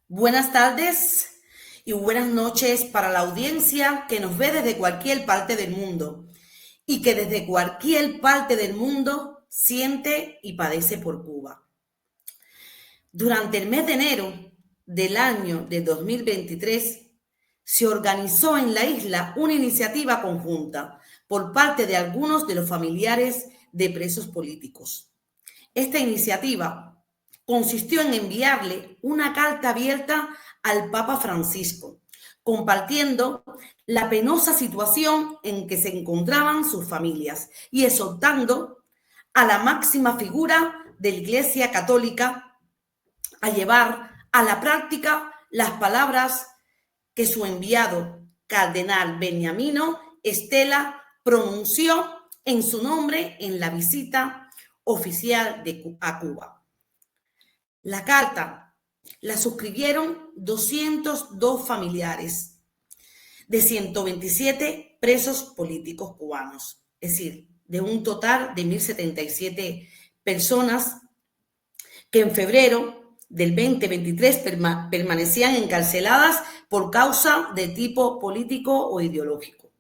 Buenas tardes y buenas noches para la audiencia que nos ve desde cualquier parte del mundo y que desde cualquier parte del mundo siente y padece por Cuba. Durante el mes de enero del año de 2023 se organizó en la isla una iniciativa conjunta por parte de algunos de los familiares de presos políticos. Esta iniciativa consistió en enviarle una carta abierta al Papa Francisco, compartiendo la penosa situación en que se encontraban sus familias y exhortando a la máxima figura de la Iglesia Católica a llevar a la práctica las palabras que su enviado, cardenal Beniamino Estela, pronunció en su nombre en la visita oficial a Cuba. La carta la suscribieron 202 familiares de 127 presos políticos cubanos, es decir, de un total de 1.077 personas que en febrero del 2023 permanecían encarceladas por causa de tipo político o ideológico.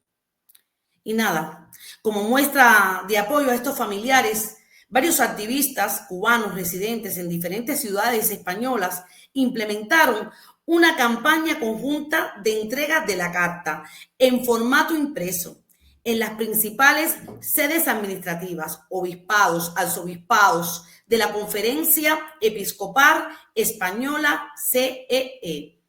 Y nada, como muestra de apoyo a estos familiares, varios activistas cubanos residentes en diferentes ciudades españolas implementaron una campaña conjunta de entrega de la carta en formato impreso en las principales sedes administrativas, obispados, arzobispados de la Conferencia Episcopal Española CEE.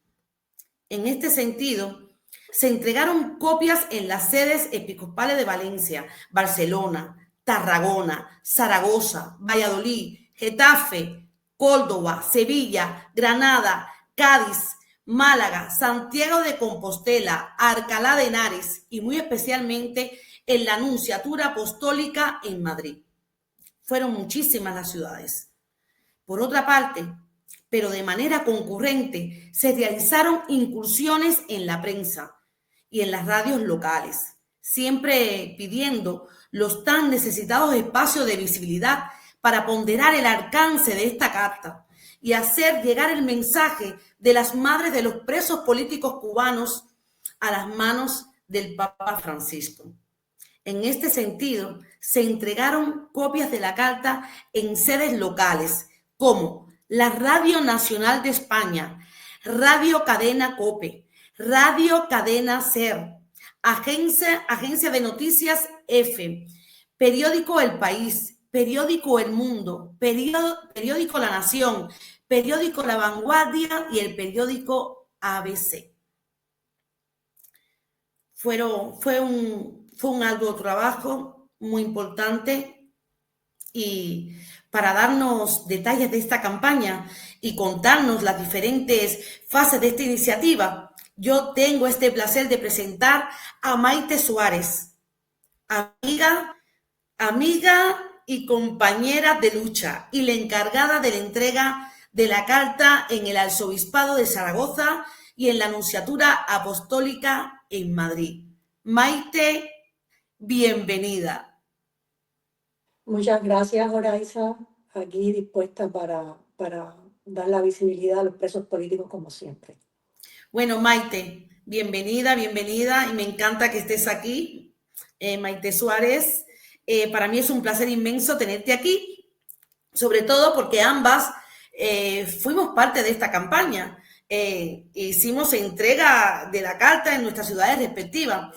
En este sentido, se entregaron copias en las sedes episcopales de Valencia, Barcelona, Tarragona, Zaragoza, Valladolid, Getafe, Córdoba, Sevilla, Granada, Cádiz, Málaga, Santiago de Compostela, Alcalá de Henares y muy especialmente en la Nunciatura Apostólica en Madrid. Fueron muchísimas las ciudades. Por otra parte, pero de manera concurrente, se realizaron incursiones en la prensa y en las radios locales, siempre pidiendo los tan necesitados espacios de visibilidad para ponderar el alcance de esta carta y hacer llegar el mensaje de las madres de los presos políticos cubanos a las manos del Papa Francisco. En este sentido, se entregaron copias de la carta en sedes locales como la Radio Nacional de España, Radio Cadena COPE, Radio Cadena SER, Agencia de Noticias EFE, periódico El País, periódico El Mundo, periódico La Nación, periódico La Vanguardia y el periódico ABC. Fue un arduo trabajo muy importante y para darnos detalles de esta campaña y contarnos las diferentes fases de esta iniciativa, yo tengo este placer de presentar a Maite Suárez, amiga y compañera de lucha y la encargada de la entrega de la carta en el Arzobispado de Zaragoza y en la Nunciatura Apostólica en Madrid. Maite, bienvenida. Muchas gracias, Oraiza, aquí dispuesta para dar la visibilidad a los presos políticos como siempre. Bueno, Maite, bienvenida y me encanta que estés aquí. Maite Suárez, para mí es un placer inmenso tenerte aquí, sobre todo porque ambas fuimos parte de esta campaña. Hicimos entrega de la carta en nuestras ciudades respectivas.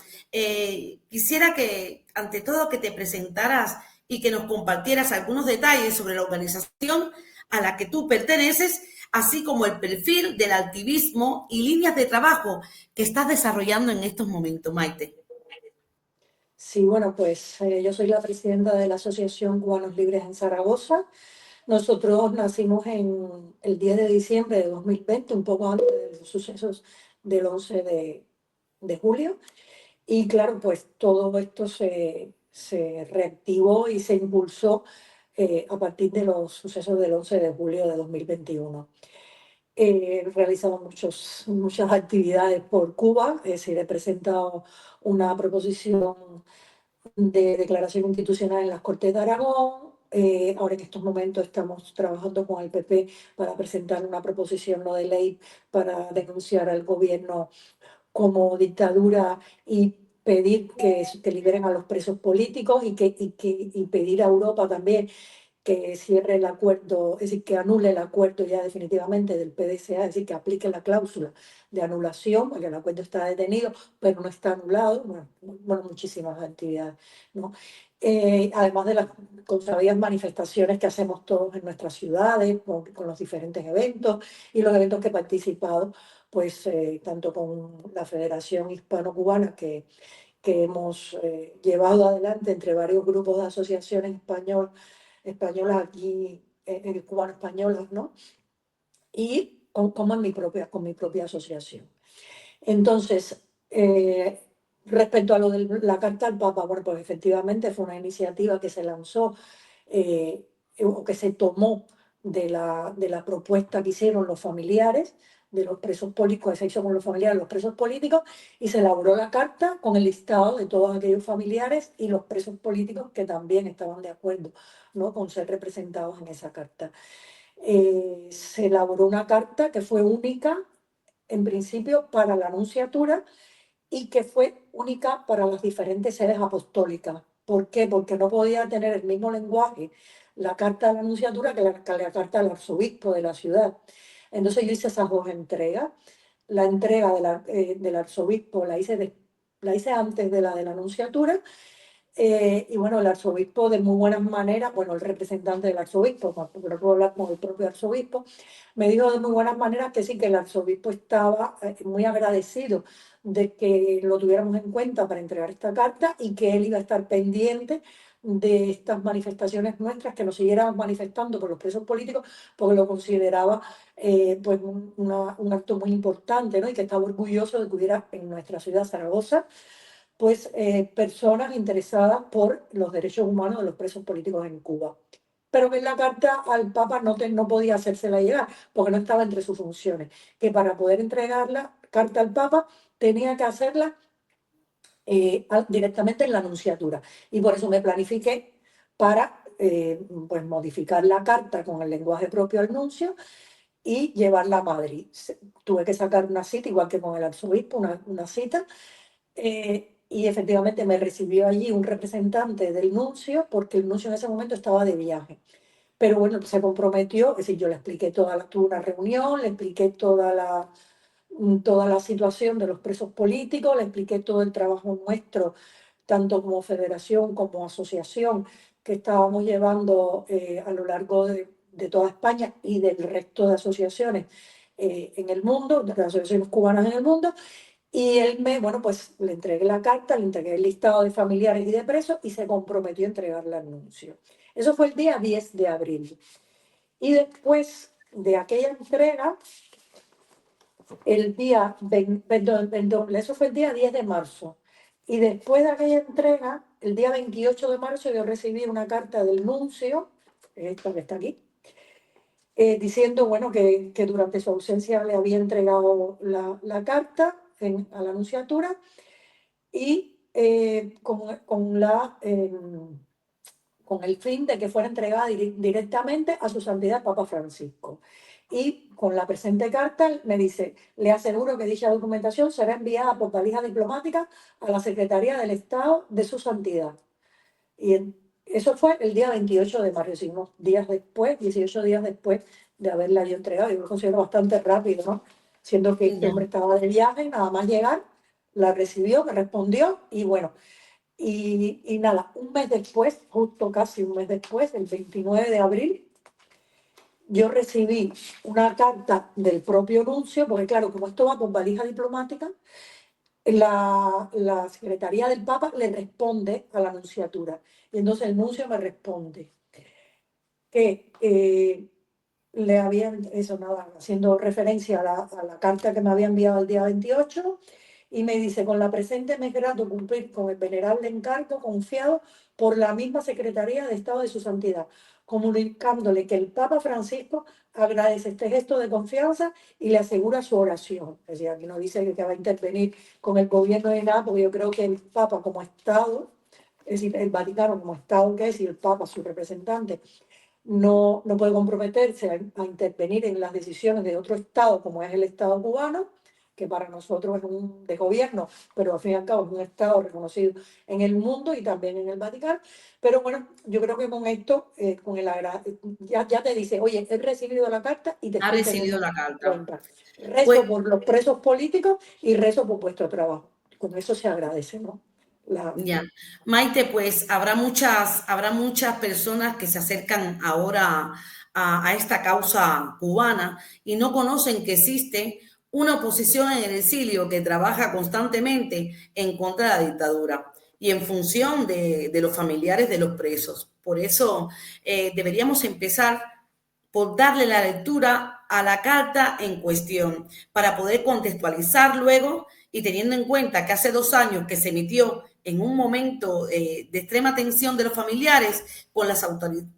Quisiera que, ante todo, que te presentaras y que nos compartieras algunos detalles sobre la organización a la que tú perteneces, así como el perfil del activismo y líneas de trabajo que estás desarrollando en estos momentos, Maite. Sí, bueno, pues yo soy la presidenta de la Asociación Cubanos Libres en Zaragoza. Nosotros nacimos en el 10 de diciembre de 2020, un poco antes de los sucesos del 11 de julio. Y claro, pues todo esto se reactivó y se impulsó a partir de los sucesos del 11 de julio de 2021. Realizamos muchas actividades por Cuba, he presentado una proposición de declaración constitucional en las Cortes de Aragón, ahora en estos momentos estamos trabajando con el PP para presentar una proposición no de ley para denunciar al gobierno como dictadura y pedir que liberen a los presos políticos y pedir a Europa también que cierre el acuerdo, es decir, que anule el acuerdo ya definitivamente del PDCA, es decir, que aplique la cláusula de anulación, porque el acuerdo está detenido, pero no está anulado, bueno, muchísimas actividades, ¿no? Además de las consabidas manifestaciones que hacemos todos en nuestras ciudades, con los diferentes eventos y los eventos que he participado, pues tanto con la Federación Hispano-Cubana que hemos llevado adelante entre varios grupos de asociaciones españolas aquí, cubano-españolas, ¿no? Y como con mi propia asociación. Entonces, respecto a lo de la carta al Papa, bueno, pues efectivamente fue una iniciativa que se lanzó o que se tomó de la propuesta que hicieron los familiares de los presos políticos, que se hizo con los familiares de los presos políticos, y se elaboró la carta con el listado de todos aquellos familiares y los presos políticos que también estaban de acuerdo, ¿no?, con ser representados en esa carta. Se elaboró una carta que fue única, en principio, para la Nunciatura y que fue única para las diferentes sedes apostólicas. ¿Por qué? Porque no podía tener el mismo lenguaje la carta de la Nunciatura que la carta del arzobispo de la ciudad. Entonces yo hice esas dos entregas. La entrega del arzobispo la hice antes de la Nunciatura. Y bueno, el arzobispo de muy buenas maneras, bueno, el representante del arzobispo, pero puedo hablar con el propio arzobispo, me dijo de muy buenas maneras que sí, que el arzobispo estaba muy agradecido de que lo tuviéramos en cuenta para entregar esta carta y que él iba a estar pendiente de estas manifestaciones nuestras, que nos siguiéramos manifestando por los presos políticos, porque lo consideraba pues un acto muy importante, ¿no? Y que estaba orgulloso de que hubiera en nuestra ciudad, Zaragoza, pues personas interesadas por los derechos humanos de los presos políticos en Cuba. Pero que en la carta al Papa no podía hacérsela llegar, porque no estaba entre sus funciones, que para poder entregar la carta al Papa tenía que hacerla directamente en la Nunciatura. Y por eso me planifiqué para pues modificar la carta con el lenguaje propio al nuncio y llevarla a Madrid. Tuve que sacar una cita, igual que con el arzobispo, una cita, y efectivamente me recibió allí un representante del nuncio, porque el nuncio en ese momento estaba de viaje. Pero bueno, se comprometió, es decir, yo le expliqué tuve una reunión, le expliqué toda la situación de los presos políticos, le expliqué todo el trabajo nuestro, tanto como federación como asociación, que estábamos llevando a lo largo de toda España y del resto de asociaciones en el mundo, de las asociaciones cubanas en el mundo. Y él bueno, pues le entregué la carta, le entregué el listado de familiares y de presos y se comprometió a entregarle al nuncio. Eso fue el día 10 de abril. Y después de aquella entrega, el día, perdón, eso fue el día 10 de marzo. Y después de aquella entrega, el día 28 de marzo, yo recibí una carta del nuncio, esta que está aquí, diciendo, bueno, que durante su ausencia le había entregado la carta a la nunciatura y con el fin de que fuera entregada directamente a su santidad Papa Francisco. Y con la presente carta me dice, le aseguro que dicha documentación será enviada por valija diplomática a la Secretaría del Estado de su santidad. Y eso fue el día 28 de marzo, unos días después, 18 días después de haberla yo entregado. Yo lo considero bastante rápido, ¿no? Siendo que este hombre estaba de viaje, nada más llegar, la recibió, me respondió y bueno, y nada, un mes después, justo casi un mes después, el 29 de abril, yo recibí una carta del propio nuncio, porque claro, como esto va con valija diplomática, la Secretaría del Papa le responde a la nunciatura. Y entonces el nuncio me responde que le habían, eso nada, haciendo referencia a la carta que me había enviado el día 28, y me dice, con la presente me es grato cumplir con el venerable encargo confiado por la misma Secretaría de Estado de su Santidad, comunicándole que el Papa Francisco agradece este gesto de confianza y le asegura su oración. Es decir, aquí no dice que va a intervenir con el gobierno de nada, porque yo creo que el Papa como Estado Es decir, el Vaticano como Estado que es y el Papa, su representante, no puede comprometerse a intervenir en las decisiones de otro Estado, como es el Estado cubano, que para nosotros es un de gobierno, pero al fin y al cabo es un Estado reconocido en el mundo y también en el Vaticano. Pero bueno, yo creo que con esto, ya te dice, oye, he recibido la carta y te Ha estoy recibido teniendo la en carta. cuenta. Pues Rezo por los presos políticos y rezo por vuestro trabajo. Con eso se agradece, ¿no? La, ya, Maite, pues habrá muchas personas que se acercan ahora a esta causa cubana y no conocen que existe una oposición en el exilio que trabaja constantemente en contra de la dictadura y en función de los familiares de los presos. Por eso deberíamos empezar por darle la lectura a la carta en cuestión para poder contextualizar luego y teniendo en cuenta que hace 2 años que se emitió en un momento de extrema tensión de los familiares con las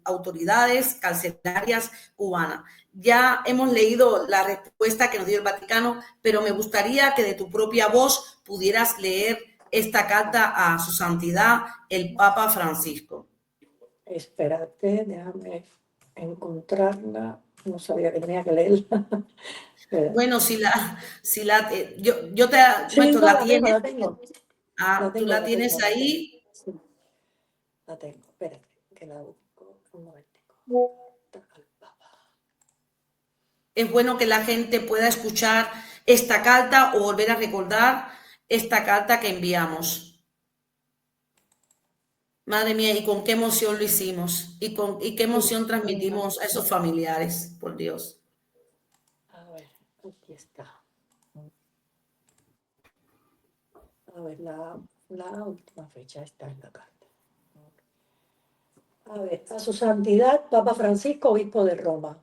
autoridades carcelarias cubanas. Ya hemos leído la respuesta que nos dio el Vaticano, pero me gustaría que de tu propia voz pudieras leer esta carta a su santidad, el Papa Francisco. Espérate, déjame encontrarla. No sabía que tenía que leerla. Espera. Bueno, yo te Sí, muestro, no, la la tengo, tienes. la tengo. La Tú tengo, la la tengo, tienes la tengo. ahí. Sí, la tengo. Espérate, que la busco un momentico. Al Papa. Es bueno que la gente pueda escuchar esta carta o volver a recordar esta carta que enviamos. Madre mía, y con qué emoción lo hicimos y qué Sí, emoción mira, transmitimos a esos familiares, por Dios. a ver, aquí está. A ver, la última fecha está en la carta. A ver, a su santidad, Papa Francisco, obispo de Roma.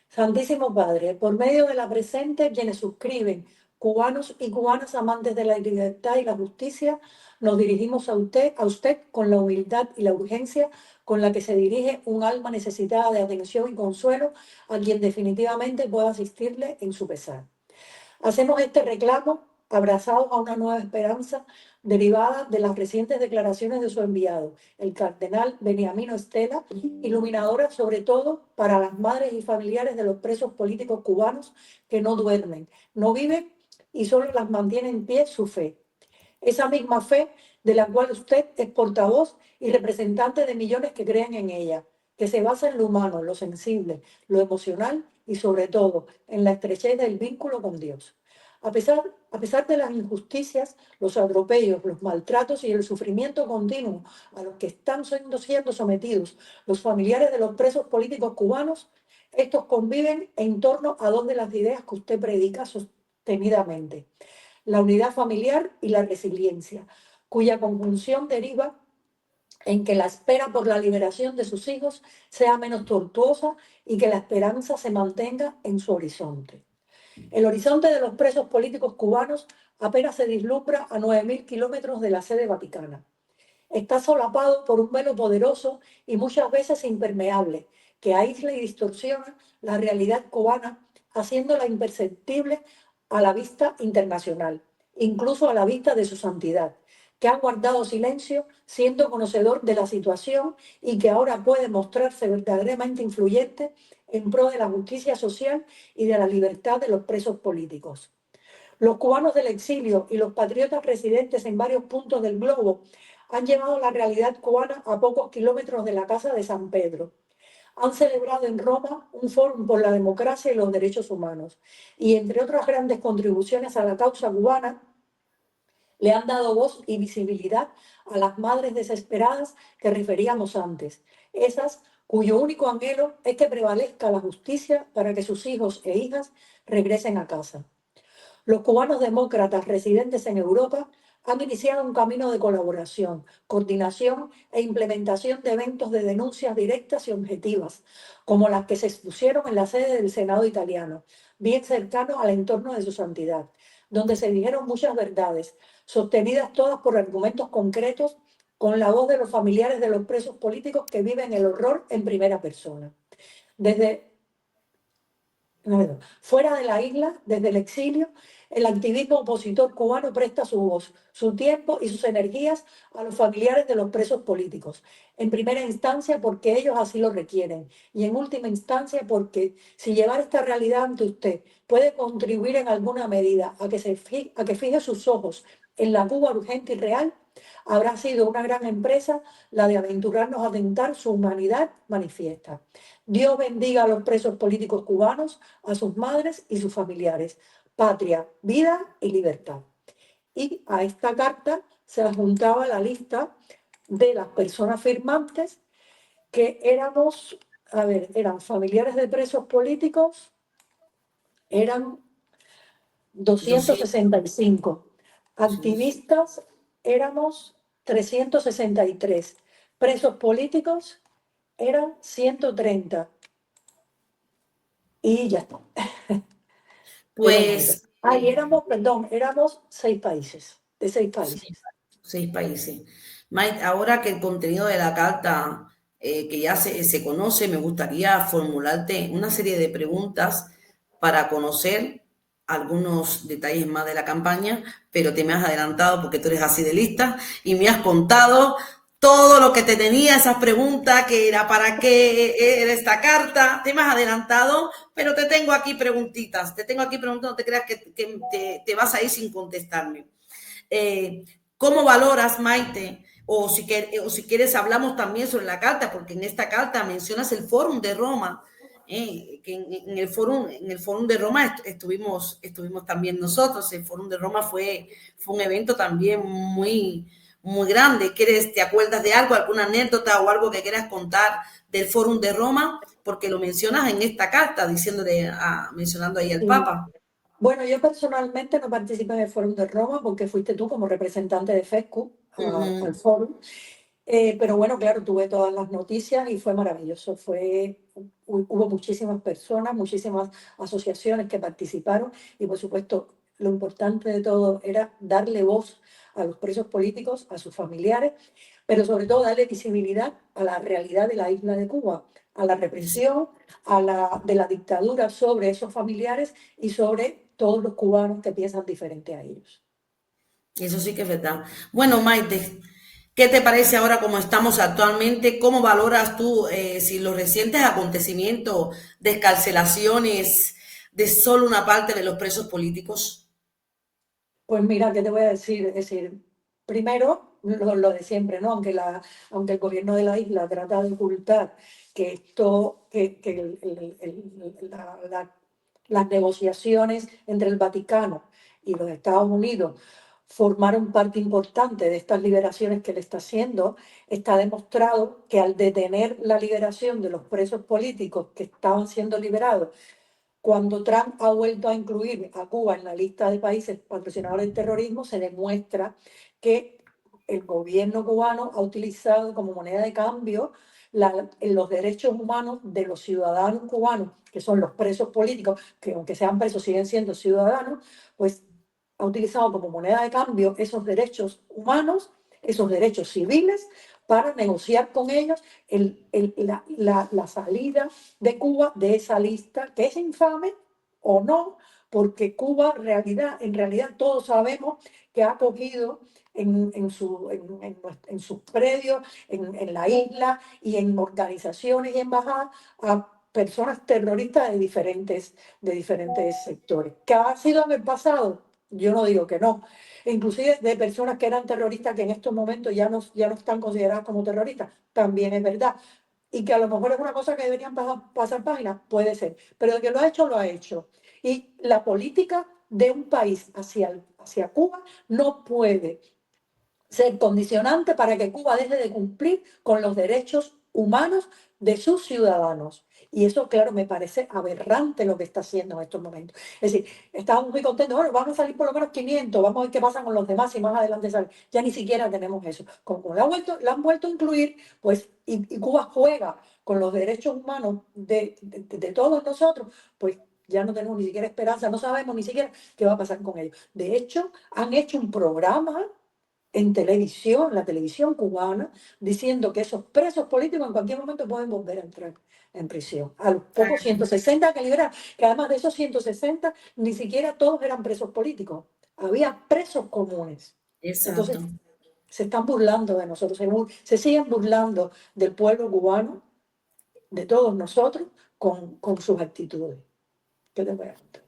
Santísimo Padre, por medio de la presente, quienes suscriben, cubanos y cubanas amantes de la libertad y la justicia, nos dirigimos a usted con la humildad y la urgencia con la que se dirige un alma necesitada de atención y consuelo a quien definitivamente pueda asistirle en su pesar. Hacemos este reclamo abrazados a una nueva esperanza derivada de las recientes declaraciones de su enviado, el cardenal Beniamino Estela, iluminadora sobre todo para las madres y familiares de los presos políticos cubanos que no duermen, no viven y solo las mantiene en pie su fe. Esa misma fe de la cual usted es portavoz y representante de millones que creen en ella, que se basa en lo humano, lo sensible, lo emocional y sobre todo en la estrechez del vínculo con Dios. A pesar de las injusticias, los atropellos, los maltratos y el sufrimiento continuo a los que están siendo sometidos los familiares de los presos políticos cubanos, estos conviven en torno a dos de las ideas que usted predica sostenidamente: la unidad familiar y la resiliencia, cuya conjunción deriva en que la espera por la liberación de sus hijos sea menos tortuosa y que la esperanza se mantenga en su horizonte. El horizonte de los presos políticos cubanos apenas se vislumbra a 9.000 kilómetros de la sede vaticana. Está solapado por un velo poderoso y muchas veces impermeable, que aísla y distorsiona la realidad cubana, haciéndola imperceptible a la vista internacional, incluso a la vista de su santidad, que ha guardado silencio siendo conocedor de la situación y que ahora puede mostrarse verdaderamente influyente en pro de la justicia social y de la libertad de los presos políticos. Los cubanos del exilio y los patriotas residentes en varios puntos del globo han llevado la realidad cubana a pocos kilómetros de la Casa de San Pedro. Han celebrado en Roma un fórum por la democracia y los derechos humanos y, entre otras grandes contribuciones a la causa cubana, le han dado voz y visibilidad a las madres desesperadas que referíamos antes, esas cuyo único anhelo es que prevalezca la justicia para que sus hijos e hijas regresen a casa. Los cubanos demócratas residentes en Europa han iniciado un camino de colaboración, coordinación e implementación de eventos de denuncias directas y objetivas, como las que se expusieron en la sede del Senado italiano, bien cercano al entorno de su santidad, donde se dijeron muchas verdades, sostenidas todas por argumentos concretos, con la voz de los familiares de los presos políticos que viven el horror en primera persona. Desde Fuera de la isla, desde el exilio, El activismo opositor cubano presta su voz, su tiempo y sus energías a los familiares de los presos políticos. En primera instancia porque ellos así lo requieren y en última instancia porque si llevar esta realidad ante usted puede contribuir en alguna medida a que fije sus ojos en la Cuba urgente y real, habrá sido una gran empresa la de aventurarnos a tentar su humanidad manifiesta. Dios bendiga a los presos políticos cubanos, a sus madres y sus familiares. Patria, vida y libertad. Y a esta carta se adjuntaba la lista de las personas firmantes que éramos, a ver, eran familiares de presos políticos, eran 200, 265. sí. Activistas éramos 363. Presos políticos eran 130. Y ya está, de momento. Pues, Ahí éramos, perdón, éramos 6 países, de 6 países. 6 países. Mike, ahora que el contenido de la carta que ya se conoce, me gustaría formularte una serie de preguntas para conocer algunos detalles más de la campaña, pero te me has adelantado porque tú eres así de lista y me has contado todo lo que te tenía, esas preguntas, que era para qué era esta carta, te me has adelantado, pero te tengo aquí preguntas, no te creas que te vas a ir sin contestarme. Eh, ¿Cómo valoras, Maite? O si quieres, hablamos también sobre la carta, porque en esta carta mencionas el Fórum de Roma, que en el Fórum de Roma estuvimos también nosotros. El Fórum de Roma fue un evento también muy grande. ¿Te acuerdas de algo, alguna anécdota o algo que quieras contar del Fórum de Roma? Porque lo mencionas en esta carta, mencionando ahí al Sí. Papa. Bueno, yo personalmente no participé en el Fórum de Roma porque fuiste tú como representante de FESCU al Uh-huh. Fórum. Pero bueno, claro, tuve todas las noticias y fue maravilloso. Hubo muchísimas personas, muchísimas asociaciones que participaron y por supuesto lo importante de todo era darle voz a los presos políticos, a sus familiares, pero sobre todo darle visibilidad a la realidad de la isla de Cuba, a la represión, de la dictadura sobre esos familiares y sobre todos los cubanos que piensan diferente a ellos. Eso sí que es verdad. Bueno, Maite, ¿qué te parece ahora como estamos actualmente? ¿Cómo valoras tú si los recientes acontecimientos de escarcelaciones de solo una parte de los presos políticos? Pues mira, ¿qué te voy a decir? Es decir, primero, lo de siempre, ¿no? Aunque el gobierno de la isla trata de ocultar que esto, que las negociaciones entre el Vaticano y los Estados Unidos formaron parte importante de estas liberaciones que él está haciendo, está demostrado que al detener la liberación de los presos políticos que estaban siendo liberados, cuando Trump ha vuelto a incluir a Cuba en la lista de países patrocinadores del terrorismo, se demuestra que el gobierno cubano ha utilizado como moneda de cambio los derechos humanos de los ciudadanos cubanos, que son los presos políticos, que aunque sean presos siguen siendo ciudadanos, pues ha utilizado como moneda de cambio esos derechos humanos, esos derechos civiles, para negociar con ellos la salida de Cuba de esa lista, que es infame o no, porque Cuba en realidad todos sabemos que ha acogido en sus predios, en la isla y en organizaciones y embajadas a personas terroristas de diferentes sectores. ¿Qué ha sido en el pasado? Yo no digo que no. Inclusive de personas que eran terroristas que en estos momentos ya no están consideradas como terroristas, también es verdad. Y que a lo mejor es una cosa que deberían pasar páginas, puede ser. Pero de que lo ha hecho, lo ha hecho. Y la política de un país hacia Cuba no puede ser condicionante para que Cuba deje de cumplir con los derechos humanos de sus ciudadanos. Y eso, claro, me parece aberrante lo que está haciendo en estos momentos. Es decir, estábamos muy contentos, bueno, vamos a salir por lo menos 500, vamos a ver qué pasa con los demás y más adelante salen. Ya ni siquiera tenemos eso. Como la han vuelto a incluir, pues, y Cuba juega con los derechos humanos de todos nosotros, pues ya no tenemos ni siquiera esperanza, no sabemos ni siquiera qué va a pasar con ellos. De hecho, han hecho un programa en televisión, la televisión cubana, diciendo que esos presos políticos en cualquier momento pueden volver a entrar en prisión. A los pocos 160 que liberaron, que además de esos 160, ni siquiera todos eran presos políticos. Había presos comunes. Exacto. Entonces, se están burlando de nosotros, se siguen burlando del pueblo cubano, de todos nosotros, con sus actitudes. ¿Qué te voy a contar?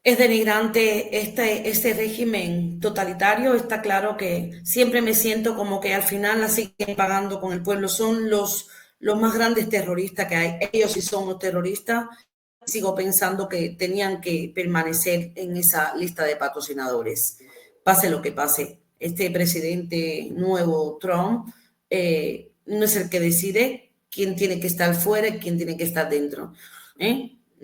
Es denigrante este régimen totalitario. Está claro que siempre me siento como que al final la siguen pagando con el pueblo. Son los más grandes terroristas que hay. Ellos sí son los terroristas. Sigo pensando que tenían que permanecer en esa lista de patrocinadores, pase lo que pase. Este presidente nuevo, Trump, no es el que decide quién tiene que estar fuera y quién tiene que estar dentro.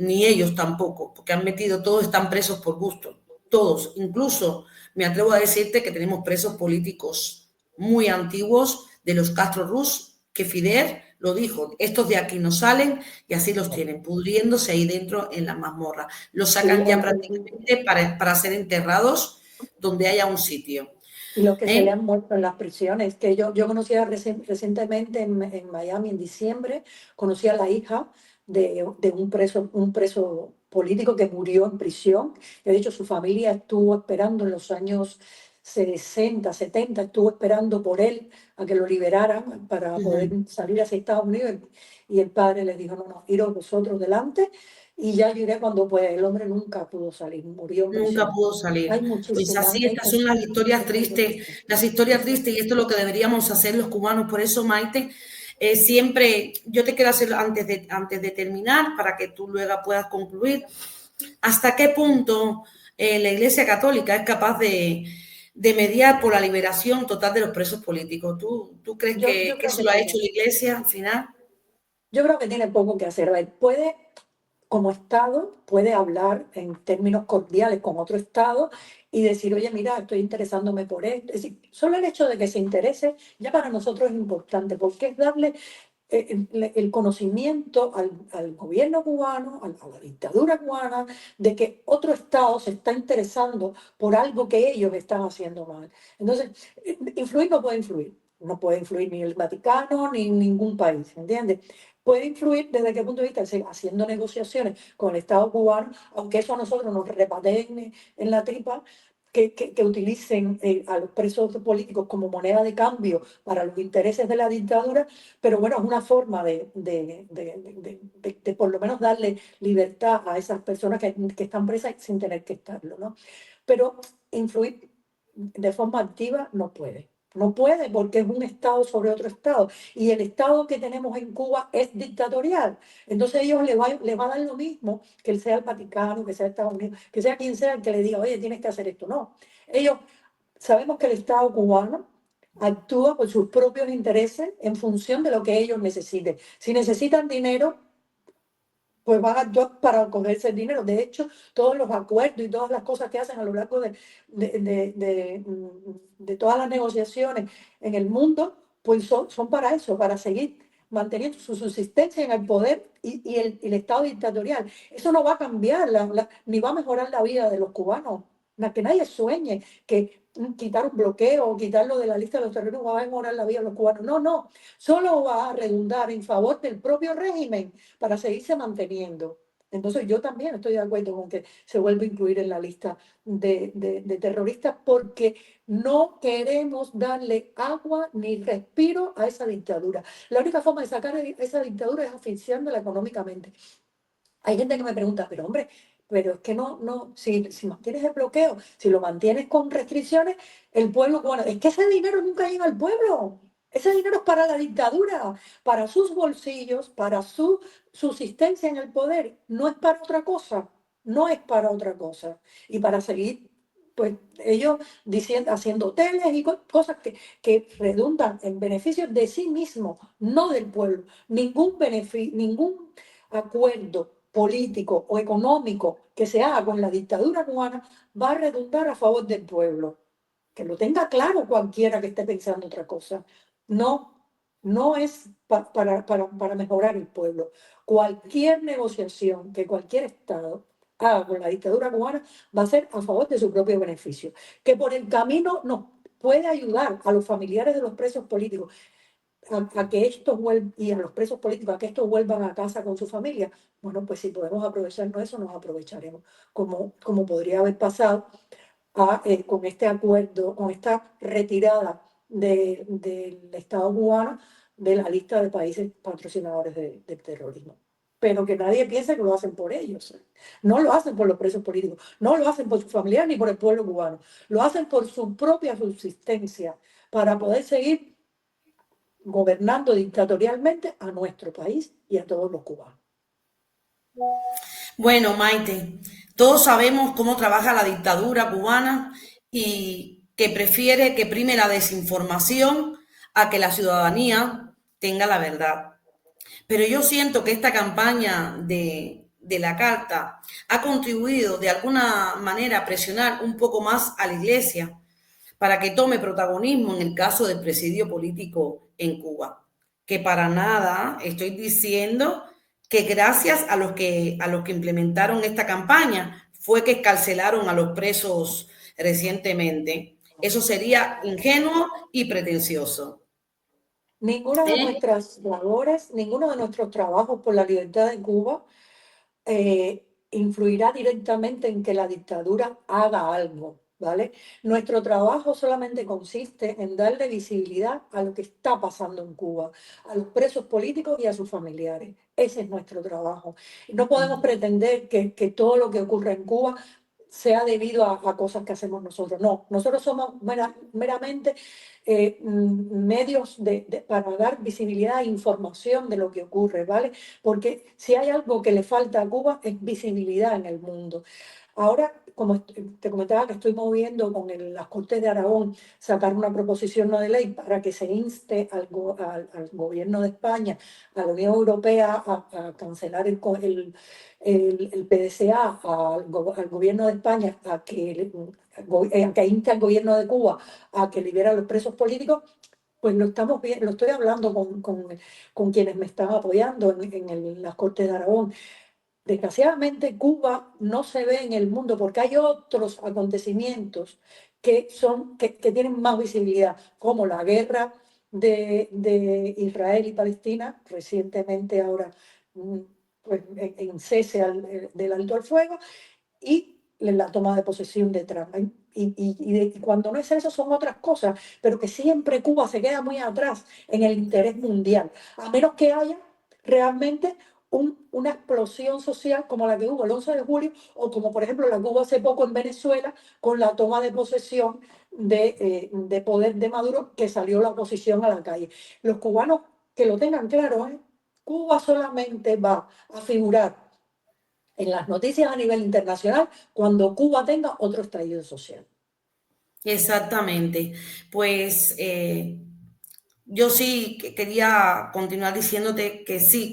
Ni ellos tampoco, porque han metido, todos están presos por gusto, todos. Incluso me atrevo a decirte que tenemos presos políticos muy antiguos de los Castro Rus, que Fidel lo dijo, estos de aquí no salen y así los tienen, pudriéndose ahí dentro en la mazmorra. Los Sí, sacan ya prácticamente para ser enterrados donde haya un sitio. y los que se le ¿Eh? han muerto en las prisiones, que yo conocía recientemente en Miami en diciembre, conocí a la hija de un preso político que murió en prisión. De hecho, su familia estuvo esperando en los años 60, 70, estuvo esperando por él a que lo liberaran para poder Uh-huh. salir hacia Estados Unidos. Y el padre les dijo, no, no, iros vosotros delante y ya yo iré cuando pueda. El hombre nunca pudo salir, murió en Nunca prisión. pudo salir. Hay Pues muchísimas, así, estas son las historias tristes, y esto es lo que deberíamos hacer los cubanos. Por eso, Maite, siempre, yo te quiero hacer antes de terminar, para que tú luego puedas concluir, ¿hasta qué punto la Iglesia Católica es capaz de mediar por la liberación total de los presos políticos? ¿Tú crees Yo que creo eso que lo ha hecho tiene, la Iglesia al final? yo creo que tiene poco que hacer. A ver, puede, como Estado, puede hablar en términos cordiales con otro Estado y decir, oye, mira, estoy interesándome por esto. Es decir, solo el hecho de que se interese ya para nosotros es importante, porque es darle el conocimiento al gobierno cubano, a la dictadura cubana, de que otro Estado se está interesando por algo que ellos están haciendo mal. Entonces, influir no puede influir. No puede influir ni el Vaticano ni ningún país, ¿entiendes? Puede influir desde qué punto de vista, haciendo negociaciones con el Estado cubano, aunque eso a nosotros nos repateen en la tripa, que utilicen a los presos políticos como moneda de cambio para los intereses de la dictadura, pero bueno, es una forma de por lo menos darle libertad a esas personas que están presas sin tener que estarlo, ¿no? Pero influir de forma activa no puede. No puede porque es un Estado sobre otro Estado. Y el Estado que tenemos en Cuba es dictatorial. Entonces ellos le va a dar lo mismo que sea el Vaticano, que sea Estados Unidos, que sea quien sea el que le diga, oye, tienes que hacer esto. No. Ellos, sabemos que el Estado cubano actúa por sus propios intereses en función de lo que ellos necesiten. Si necesitan dinero, pues van a actuar para cogerse el dinero. De hecho, todos los acuerdos y todas las cosas que hacen a lo largo de todas las negociaciones en el mundo, pues son para eso, para seguir manteniendo su subsistencia en el poder y el Estado dictatorial. Eso no va a cambiar, ni va a mejorar la vida de los cubanos. Que nadie sueñe que quitar un bloqueo o quitarlo de la lista de los terroristas va a mejorar la vida de los cubanos. No, no, solo va a redundar en favor del propio régimen para seguirse manteniendo. Entonces yo también estoy de acuerdo con que se vuelva a incluir en la lista de terroristas porque no queremos darle agua ni respiro a esa dictadura. La única forma de sacar esa dictadura es asfixiándola económicamente. Hay gente que me pregunta, pero hombre, pero es que si mantienes el bloqueo, si lo mantienes con restricciones, el pueblo cubano, es que ese dinero nunca llega al pueblo. Ese dinero es para la dictadura, para sus bolsillos, para su subsistencia en el poder. No es para otra cosa, no es para otra cosa. Y para seguir, pues ellos diciendo, haciendo hoteles y cosas que redundan en beneficio de sí mismos, no del pueblo. Ningún beneficio, ningún acuerdo político o económico que se haga con la dictadura cubana va a redundar a favor del pueblo. Que lo tenga claro cualquiera que esté pensando otra cosa. No, no es para mejorar el pueblo. Cualquier negociación que cualquier Estado haga con la dictadura cubana va a ser a favor de su propio beneficio. Que por el camino nos puede ayudar a los familiares de los presos políticos a que estos vuelvan, y a los presos políticos, a que estos vuelvan a casa con su familia, bueno, pues si podemos aprovecharnos de eso, nos aprovecharemos, como podría haber pasado con este acuerdo, con esta retirada del Estado cubano de la lista de países patrocinadores del terrorismo. Pero que nadie piense que lo hacen por ellos. No lo hacen por los presos políticos, no lo hacen por sus familiares ni por el pueblo cubano. Lo hacen por su propia subsistencia, para poder seguir gobernando dictatorialmente a nuestro país y a todos los cubanos. Bueno, Maite, todos sabemos cómo trabaja la dictadura cubana y que prime la desinformación a que la ciudadanía tenga la verdad. Pero yo siento que esta campaña de la carta ha contribuido de alguna manera a presionar un poco más a la Iglesia para que tome protagonismo en el caso del presidio político en Cuba. Que para nada estoy diciendo que gracias a los que implementaron esta campaña fue que escarcelaron a los presos recientemente. Eso sería ingenuo y pretencioso. Ninguna de ¿Eh? nuestras labores, ninguno de nuestros trabajos por la libertad de Cuba influirá directamente en que la dictadura haga algo, ¿vale? Nuestro trabajo solamente consiste en darle visibilidad a lo que está pasando en Cuba, a los presos políticos y a sus familiares. Ese es nuestro trabajo. No podemos pretender que todo lo que ocurre en Cuba sea debido a cosas que hacemos nosotros. No, nosotros somos meramente medios para dar visibilidad e información de lo que ocurre, ¿vale? Porque si hay algo que le falta a Cuba es visibilidad en el mundo. Ahora, como te comentaba, que estoy moviendo con las Cortes de Aragón sacar una proposición no de ley para que se inste al gobierno de España, a la Unión Europea, a cancelar el PDCA, al gobierno de España a que inste al gobierno de Cuba a que libere a los presos políticos. Pues lo estamos viendo, lo estoy hablando con quienes me están apoyando en las Cortes de Aragón. Desgraciadamente, Cuba no se ve en el mundo porque hay otros acontecimientos que tienen más visibilidad, como la guerra de Israel y Palestina, recientemente ahora pues, en cese del alto al fuego, y la toma de posesión de Trump. Y cuando no es eso, son otras cosas, pero que siempre Cuba se queda muy atrás en el interés mundial, a menos que haya realmente una explosión social como la que hubo el 11 de julio, o como por ejemplo la que hubo hace poco en Venezuela, con la toma de posesión de poder de Maduro, que salió la oposición a la calle. Los cubanos, que lo tengan claro, Cuba solamente va a figurar en las noticias a nivel internacional cuando Cuba tenga otro estallido social. Exactamente. Pues yo sí quería continuar diciéndote que sí,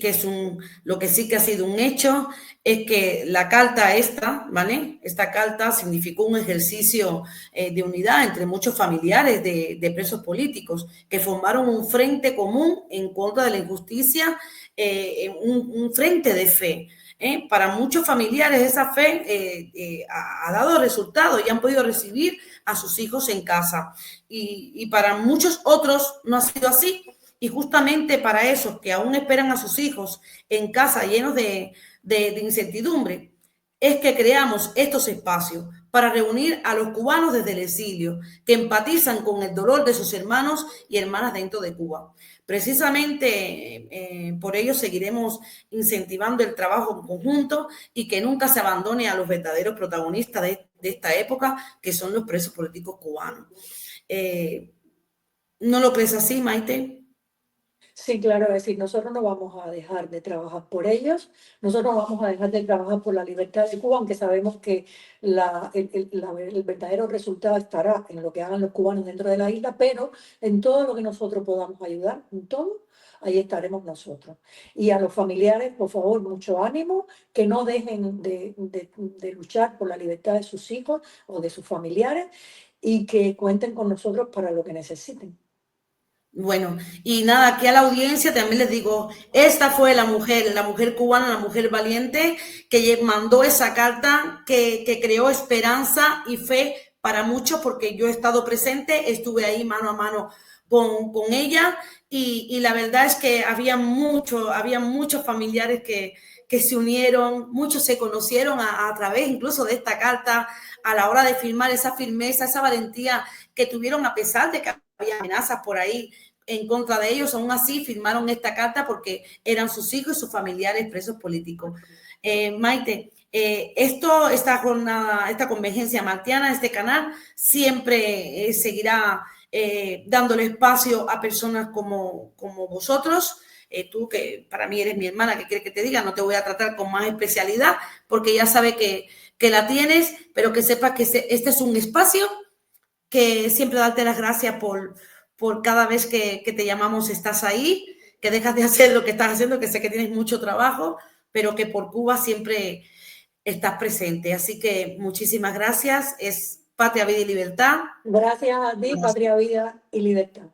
lo que sí que ha sido un hecho es que la carta esta, ¿vale? Esta carta significó un ejercicio de unidad entre muchos familiares de presos políticos que formaron un frente común en contra de la injusticia, un frente de fe. Para muchos familiares esa fe ha dado resultados y han podido recibir a sus hijos en casa. Y para muchos otros no ha sido así. Y justamente para esos que aún esperan a sus hijos en casa llenos de incertidumbre, es que creamos estos espacios para reunir a los cubanos desde el exilio, que empatizan con el dolor de sus hermanos y hermanas dentro de Cuba. Precisamente por ello seguiremos incentivando el trabajo en conjunto y que nunca se abandone a los verdaderos protagonistas de esta época, que son los presos políticos cubanos. ¿No lo crees así, Maite? Sí, claro, es decir, nosotros no vamos a dejar de trabajar por ellos, nosotros no vamos a dejar de trabajar por la libertad de Cuba, aunque sabemos que el verdadero resultado estará en lo que hagan los cubanos dentro de la isla, pero en todo lo que nosotros podamos ayudar, en todo, ahí estaremos nosotros. Y a los familiares, por favor, mucho ánimo, que no dejen de luchar por la libertad de sus hijos o de sus familiares y que cuenten con nosotros para lo que necesiten. Bueno, y nada, aquí a la audiencia también les digo, esta fue la mujer cubana, la mujer valiente que mandó esa carta que creó esperanza y fe para muchos porque yo he estado presente, estuve ahí mano a mano con ella y la verdad es que había muchos familiares que se unieron, muchos se conocieron a través incluso de esta carta a la hora de firmar, esa firmeza, esa valentía que tuvieron a pesar de que había amenazas por ahí en contra de ellos, aún así firmaron esta carta porque eran sus hijos y sus familiares presos políticos. Maite, esta jornada, esta convergencia martiana, este canal, siempre seguirá dándole espacio a personas como vosotros. Tú, que para mí eres mi hermana, que quiere que te diga, no te voy a tratar con más especialidad, porque ya sabe que la tienes, pero que sepas que este es un espacio que siempre darte las gracias por cada vez que te llamamos estás ahí, que dejas de hacer lo que estás haciendo, que sé que tienes mucho trabajo, pero que por Cuba siempre estás presente. Así que muchísimas gracias. Es Patria, Vida y Libertad. Gracias a ti, Patria, Vida y Libertad.